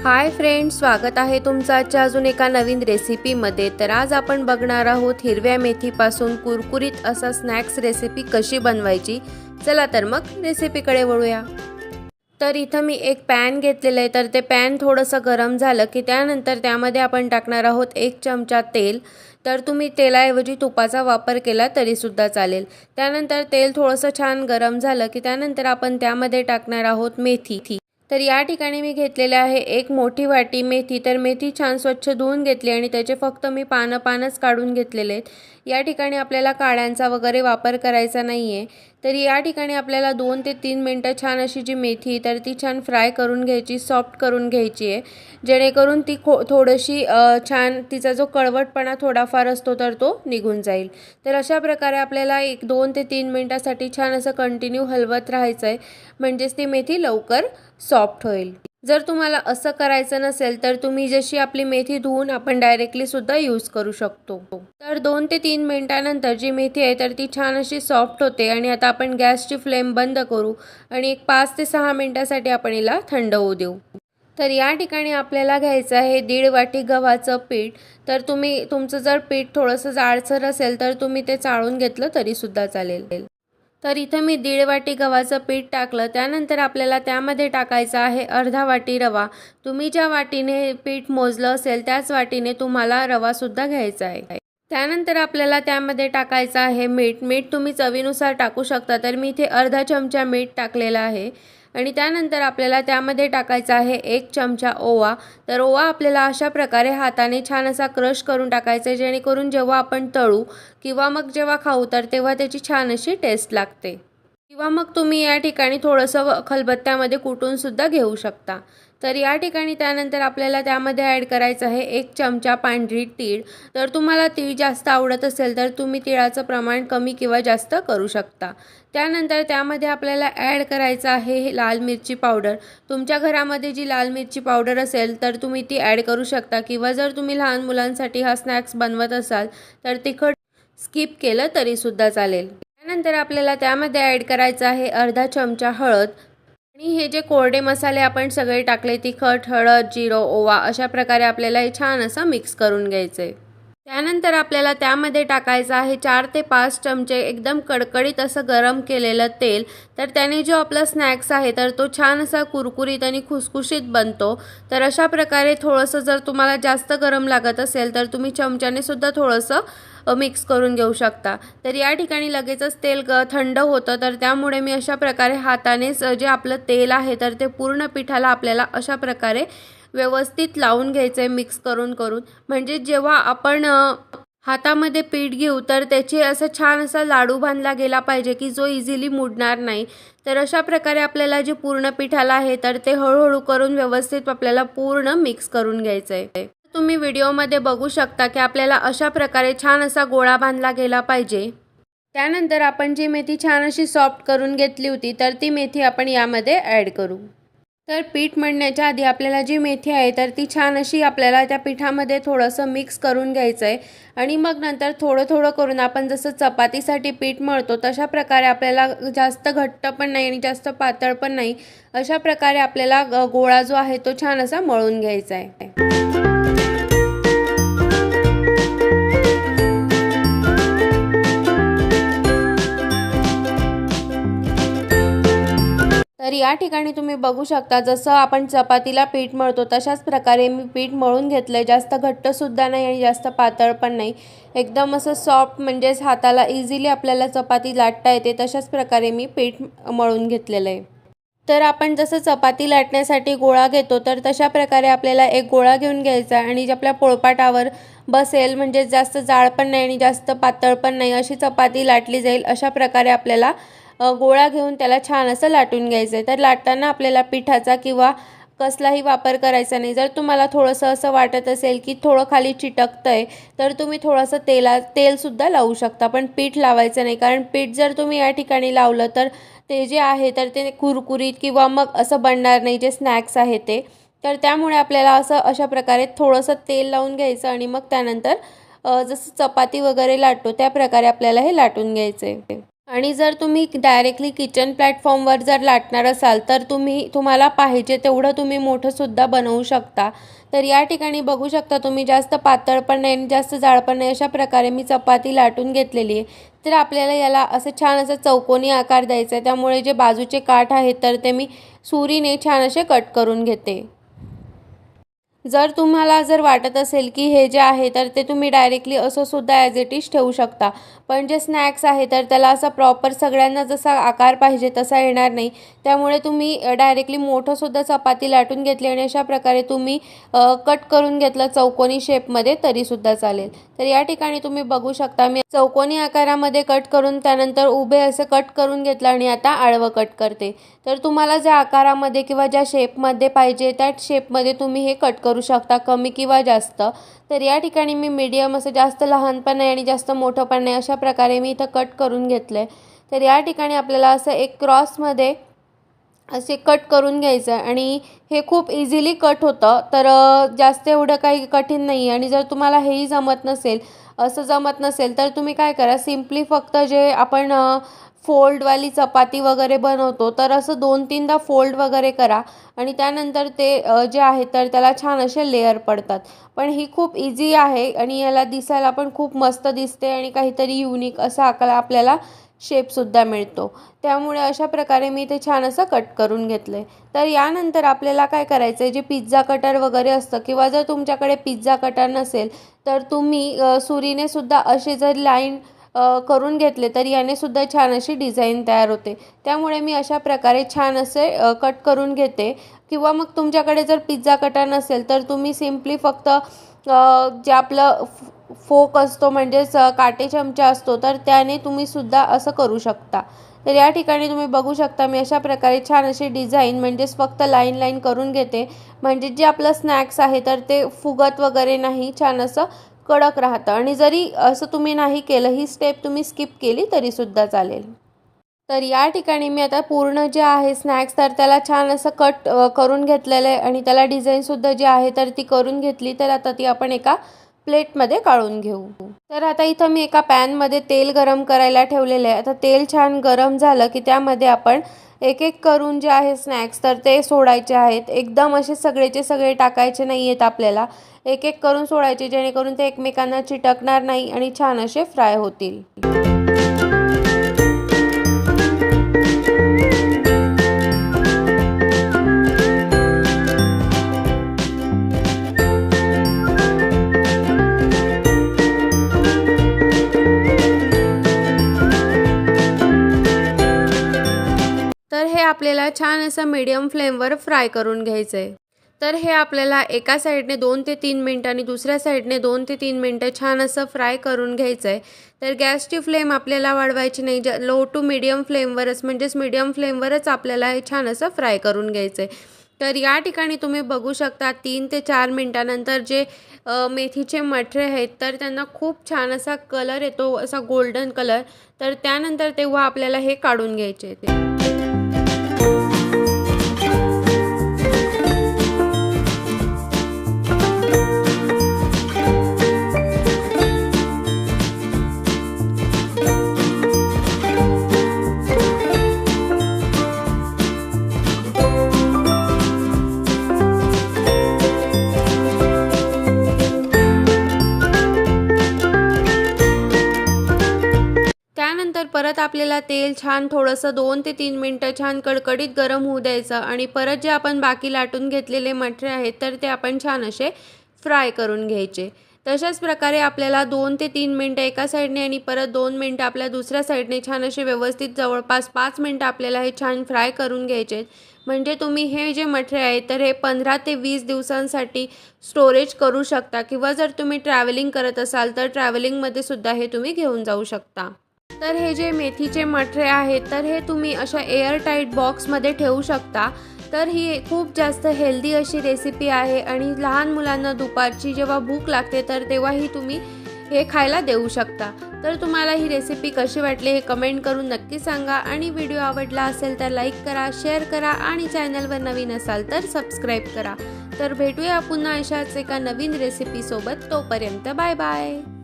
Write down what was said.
Hi friends, स्वागत आहे तुमचं आजच्या अजून एका नवीन रेसिपीमध्ये। तर आज आपण बघणार आहोत हिरव्या मेथीपासून कुरकुरीत असा स्नॅक्स रेसिपी कशी बनवायची। चला तर मग रेसिपीकडे वळूया। तर इथं मी एक पॅन घेतलेलं आहे। तर ते पॅन थोडंसं गरम झालं की त्यानंतर त्यामध्ये आपण टाकणार आहोत 1 चमचा तेल। तर तुम्ही तेलाऐवजी तुपाचा वापर केला तरी सुद्धा चालेल। त्यानंतर तेल थोडंसं छान गरम झालं की त्यानंतर आपण त्यामध्ये टाकणार आहोत मेथी। तर या ठिकाणी मी घेतलेले आहे एक मोठी वाटी मेथी। तर मेथी छान स्वच्छ धुवून घेतली आणि त्याचे फक्त मी पानच काढून घेतलेले आहेत। या ठिकाणी आपल्याला काड्यांचा वगैरे वापर करायचा नाहीये। तर या ठिकाणी आपल्याला 2 ते 3 मिनिटं छान अशी जी मेथी तर ती छान फ्राय करून घ्यायची, सॉफ्ट करून घ्यायची आहे, जेणेकरून ती थोडीशी छान तिचा जो कळवटपणा थोडाफार असतो तर तो निघून जाईल। तर अशा प्रकारे आपल्याला 2 ते 3 मिनिटांसाठी छान असं कंटिन्यू हलवत राहायचं आहे, म्हणजेच ती मेथी लवकर सॉफ्ट होईल। जर तुम्हाला असं करायचं नसेल तर तुम्ही जशी आपली मेथी धुवून आपण डायरेक्टली सुद्धा यूज करू शकतो। तर 2 ते 3 मिनिटांनंतर जी मेथी आहे तर ती छान अशी सॉफ्ट होते आणि आता आपण गॅसची फ्लेम बंद करू आणि एक 5 ते 6 मिनिटांसाठी आपण हिला थंड होऊ देऊ। तर या ठिकाणी आपल्याला घ्यायचं आहे 1.5 वाटी गव्हाचं पीठ। तर तुमचं जर पीठ थोडंसं जाडसर असेल तर तुम्ही ते चाळून घेतलं तरी सुद्धा चालेल। तर इथं मी 1.5 वाटी गव्हाचं पीठ टाकलं। त्यानंतर आपल्याला त्यामध्ये टाकायचा आहे अर्धा वाटी रवा। तुम्ही ज्या वाटीने पीठ मोजलं असेल त्याच वाटीने तुम्हाला रवा सुद्धा घ्यायचा आहे। त्यानंतर आपल्याला त्यामध्ये टाकायचं आहे मीठ तुम्ही चवीनुसार टाकू शकता। तर मी इथे अर्धा चमचा मीठ टाकलेला आहे आणि त्यानंतर आपल्याला त्यामध्ये टाकायचा आहे 1 चमचा ओवा। तर ओवा आपल्याला अशा प्रकारे हाताने छान असा क्रश करून टाकायचा आहे, जेणेकरून जेव्हा आपण तळू किंवा मग जेव्हा खाऊ तर तेव्हा त्याची छान अशी टेस्ट लागते। किंवा मग तुम्ही या ठिकाणी थोडंसं खलबत्त्यामध्ये कुटून सुद्धा घेऊ शकता। तर या ठिकाणी त्यानंतर आपल्याला त्यामध्ये ॲड करायचं आहे 1 चमचा पांढरी तीळ। तर तुम्हाला तीळ जास्त आवडत असेल तर तुम्ही तिळाचं प्रमाण कमी किंवा जास्त करू शकता। त्यानंतर त्यामध्ये आपल्याला ॲड करायचं आहे लाल मिरची पावडर। तुमच्या घरामध्ये जी लाल मिरची पावडर असेल तर तुम्ही ती ॲड करू शकता, किंवा जर तुम्ही लहान मुलांसाठी हा स्नॅक्स बनवत असाल तर तिखट स्किप केलं तरी सुद्धा चालेल। त्यानंतर आपल्याला त्यामध्ये ॲड करायचं आहे अर्धा चमचा हळद आणि हे जे कोरडे मसाले आपण सगळे टाकले, तिखट, हळद, जिरं, ओवा, अशा प्रकारे आपल्याला हे छान असं मिक्स करून घ्यायचं आहे। त्यानंतर आपल्याला त्यामध्ये टाकायचं आहे 4 ते 5 चमचे एकदम कडकडीत असं गरम केलेलं तेल। तर त्याने जो आपला स्नॅक्स आहे तर तो छान असा कुरकुरीत आणि खुसखुशीत बनतो। तर अशा प्रकारे थोडंसं जर तुम्हाला जास्त गरम लागत असेल तर तुम्ही चमच्याने सुद्धा थोडंसं मिक्स करून घेऊ शकता। तर या ठिकाणी लगेचच तेल थंड होतं, तर त्यामुळे मी अशा प्रकारे हातानेच जे आपलं तेल आहे तर ते पूर्ण पिठाला आपल्याला अशा प्रकारे व्यवस्थित लावून घ्यायचं आहे, मिक्स करून म्हणजे जेव्हा आपण हातामध्ये पीठ घेऊ तर त्याचे असं छान असा लाडू बांधला गेला पाहिजे की जो इझिली मुडणार नाही। तर अशा प्रकारे आपल्याला जे पूर्ण पिठाला आहे तर ते हळूहळू करून व्यवस्थित आपल्याला पूर्ण मिक्स करून घ्यायचं आहे। तुम्ही व्हिडिओमध्ये बघू शकता की आपल्याला अशा प्रकारे छान असा गोळा बांधला गेला पाहिजे। त्यानंतर आपण जी मेथी छान अशी सॉफ्ट करून घेतली होती तर ती मेथी आपण यामध्ये ॲड करू। तर पीठ मळण्याच्या आधी आपल्याला जी मेथी आहे तर ती छान अशी आपल्याला त्या पिठामध्ये थोडंसं मिक्स करून घ्यायचं आहे आणि मग नंतर थोडं करून आपण जसं चपातीसाठी पीठ मळतो तशा प्रकारे आपल्याला जास्त घट्ट पण नाही आणि जास्त पातळ पण नाही, अशा प्रकारे आपल्याला गोळा जो आहे तो छान असा मळून घ्यायचा आहे। तर या ठिकाणी तुम्ही बघू शकता जसं आपण चपातीला पीठ मळतो तशाच प्रकारे मी पीठ मळून घेतलं आहे। जास्त घट्ट सुद्धा नाही आणि जास्त पातळ पण नाही, एकदम असं सॉफ्ट, म्हणजेच हाताला इझिली आपल्याला चपाती लाटता येते तशाच प्रकारे मी पीठ मळून घेतलेलं आहे। तर आपण जसं चपाती लाटण्यासाठी गोळा घेतो तर तशा प्रकारे आपल्याला एक गोळा घेऊन घ्यायचा आणि आपल्या पोळपाटावर बसेल, म्हणजे जास्त जाड पण नाही आणि जास्त पातळ पण नाही, अशी चपाती लाटली जाईल अशा प्रकारे आपल्याला गोळा घेऊन त्याला छान असं लाटून घ्यायचं आहे। तर लाटताना आपल्याला पिठाचा किंवा कसलाही वापर करायचा नाही। जर तुम्हाला थोडंसं असं वाटत असेल की थोडं खाली चिटकतंय तर तुम्ही थोडंसं तेलसुद्धा लावू शकता, पण पीठ लावायचं नाही, कारण पीठ जर तुम्ही या ठिकाणी लावलं तर ते जे आहे तर ते कुरकुरीत किंवा मग असं बनणार नाही जे स्नॅक्स आहे ते। तर त्यामुळे आपल्याला अशा प्रकारे थोडंसं तेल लावून घ्यायचं आणि मग त्यानंतर जसं चपाती वगैरे लाटतो त्या प्रकारे आपल्याला हे लाटून घ्यायचं आहे। आणि जर तुम्ही डायरेक्टली किचन प्लॅटफॉर्मवर जर लाटणार असाल तर तुम्हाला पाहिजे तेवढं तुम्ही मोठंसुद्धा बनवू शकता। तर या ठिकाणी बघू शकता तुम्ही जास्त पातळ पण नाही आणि जास्त जाड पण नाही, अशा प्रकारे मी चपाती लाटून घेतलेली आहे। तर आपल्याला याला असं छान असं चौकोनी आकार द्यायचा आहे, त्यामुळे जे बाजूचे काठ आहेत तर ते मी सुरीने छान असे कट करून घेते। जर तुम्हाला वाटत असेल की हे जे आहे तर ते तुम्ही डायरेक्टली असं सुद्धा ॲज इट इज ठेवू शकता, पण जे स्नॅक्स आहे तर त्याला असा प्रॉपर सगळ्यांना जसा आकार पाहिजे तसा येणार नाही, त्यामुळे तुम्ही डायरेक्टली मोठंसुद्धा चपाती लाटून घेतली आणि अशा प्रकारे तुम्ही कट करून घेतलं चौकोनी शेपमध्ये तरीसुद्धा चालेल। तर या ठिकाणी तुम्ही बघू शकता मी चौकोनी आकारामध्ये कट करून त्यानंतर उभे असे कट करून घेतलं आणि आता आडवं कट करते। तर तुम्हाला ज्या आकारामध्ये किंवा ज्या शेपमध्ये पाहिजे त्या शेपमध्ये तुम्ही हे कट करू शकता, कमी किंवा जास्त। तर या ठिकाणी मी मीडियम असं जास्त लहान पण नाही आणि जास्त मोठं पण नाही, अशा प्रकारे मी इथं कट करून घेतलं। तर या ठिकाणी आपल्याला असं एक क्रॉसमध्ये असे कट करून घ्यायचं आणि हे खूप इझिली कट होतं, तर जास्त एवढं काही कठीण नाही। आणि जर तुम्हाला हेही जमत नसेल, असं जमत नसेल, तर तुम्ही काय करा, सिम्पली फक्त जे आपण फोल्डवाली चपाती वगैरे बनवतो तर असं 2-3दा फोल्ड वगैरे करा आणि त्यानंतर ते जे आहे तर त्याला छान असे लेयर पडतात। पण ही खूप इझी आहे आणि याला दिसायला पण खूप मस्त दिसते आणि काहीतरी युनिक असा आपल्याला शेपसुद्धा मिळतो। त्यामुळे अशा प्रकारे मी ते छान असं कट करून घेतलं आहे। तर यानंतर आपल्याला काय करायचं आहे, जे पिझ्झा कटर वगैरे असतं किंवा जर तुमच्याकडे पिझ्झा कटर नसेल तर तुम्ही सुरीने सुद्धा असे जर लाईन करून घेतले तर याने सुद्धा छान अशी डिझाईन तयार होते। त्यामुळे मी अशा प्रकारे छान असे कट करून घेते। किंवा मग तुमच्याकडे जर पिझ्झा कटर नसेल तर तुम्ही सिम्पली फक्त जे आपलं फोक असतो म्हणजेच काटे चमचा असतो तर त्याने तुम्ही सुद्धा असं करू शकता। तर या ठिकाणी तुम्ही बघू शकता मी अशा प्रकारे छान अशी डिझाईन म्हणजेच फक्त लाईन करून घेते, म्हणजे जे आपलं स्नॅक्स आहे तर ते फुगत वगैरे नाही, छान असं कडक राहतं। आणि जरी असं तुम्ही नाही केलं, ही स्टेप तुम्ही स्किप केली तरीसुद्धा चालेल। तर या ठिकाणी मी आता पूर्ण जे आहे स्नॅक्स तर त्याला छान असं कट करून घेतलेलं आहे आणि त्याला डिझाईनसुद्धा जी आहे तर ती करून घेतली। तर आता ती आपण एका प्लेटमध्ये काढून घेऊ। तर आता इथं मी एका पॅनमध्ये तेल गरम करायला ठेवलेलं आहे। आता तेल छान गरम झालं की त्यामध्ये आपण एक एक करून जे आहे स्नॅक्स तर ते सोडायचे आहेत। एकदम असे सगळेचे सगळे टाकायचे नाही आहेत आपल्याला, एक एक करून सोडायचे, जेणेकरून ते एकमेकांना चिटकणार नाही आणि छान असे फ्राय होतील। तर हे आपल्याला छान असं मीडियम फ्लेमवर फ्राय करून घ्यायचं आहे। तर हे आपल्याला एका साईडने 2 ते 3 मिनिटं आणि दुसऱ्या साईडने 2 ते 3 मिनिटं छान असं फ्राय करून घ्यायचं आहे। तर गॅसची फ्लेम आपल्याला वाढवायची नाही, लो टू मीडियम फ्लेमवरच म्हणजेच मीडियम फ्लेमवरच आपल्याला हे छान असं फ्राय करून घ्यायचं आहे। तर या ठिकाणी तुम्ही बघू शकता 3 ते 4 मिनिटानंतर जे मेथीचे मठरे आहेत तर त्यांना खूप छान असा कलर येतो, असा गोल्डन कलर। तर त्यानंतर तेव्हा आपल्याला हे काढून घ्यायचे आहे। त्यानंतर परत आपल्याला तेल छान थोडंसं 2 ते 3 मिनिटं छान कडकडीत गरम होऊ द्यायचं आणि परत जे आपण बाकी लाटून घेतलेले मठरे आहेत तर ते आपण छान असे फ्राय करून घ्यायचे। तशाच प्रकारे आपल्याला 2 ते 3 मिनिटं एका साईडने आणि परत 2 मिनिटं आपल्या दुसऱ्या साईडने छान असे व्यवस्थित जवळपास 5 मिनिटं आपल्याला हे छान फ्राय करून घ्यायचे। म्हणजे तुम्ही हे जे मठरे आहेत तर हे 15 ते 20 दिवसांसाठी स्टोरेज करू शकता किंवा जर तुम्ही ट्रॅव्हलिंग करत असाल तर ट्रॅव्हलिंगमध्ये सुद्धा हे तुम्ही घेऊन जाऊ शकता। तर हे जे मेथीचे मठरे आहेत तर हे तुम्ही अशा एअर टाईट बॉक्समध्ये ठेवू शकता। तर ही खूप जास्त हेल्दी अशी रेसिपी आहे आणि लहान मुलांना दुपारची जेव्हा भूक लागते तर तेव्हाही तुम्ही हे खायला देऊ शकता। तर तुम्हाला ही रेसिपी कशी वाटली हे कमेंट करून नक्की सांगा आणि व्हिडिओ आवडला असेल तर लाईक करा, शेअर करा आणि चॅनलवर नवीन असाल तर सबस्क्राईब करा। तर भेटूया पुन्हा अशाच एका नवीन रेसिपीसोबत, तोपर्यंत बाय बाय।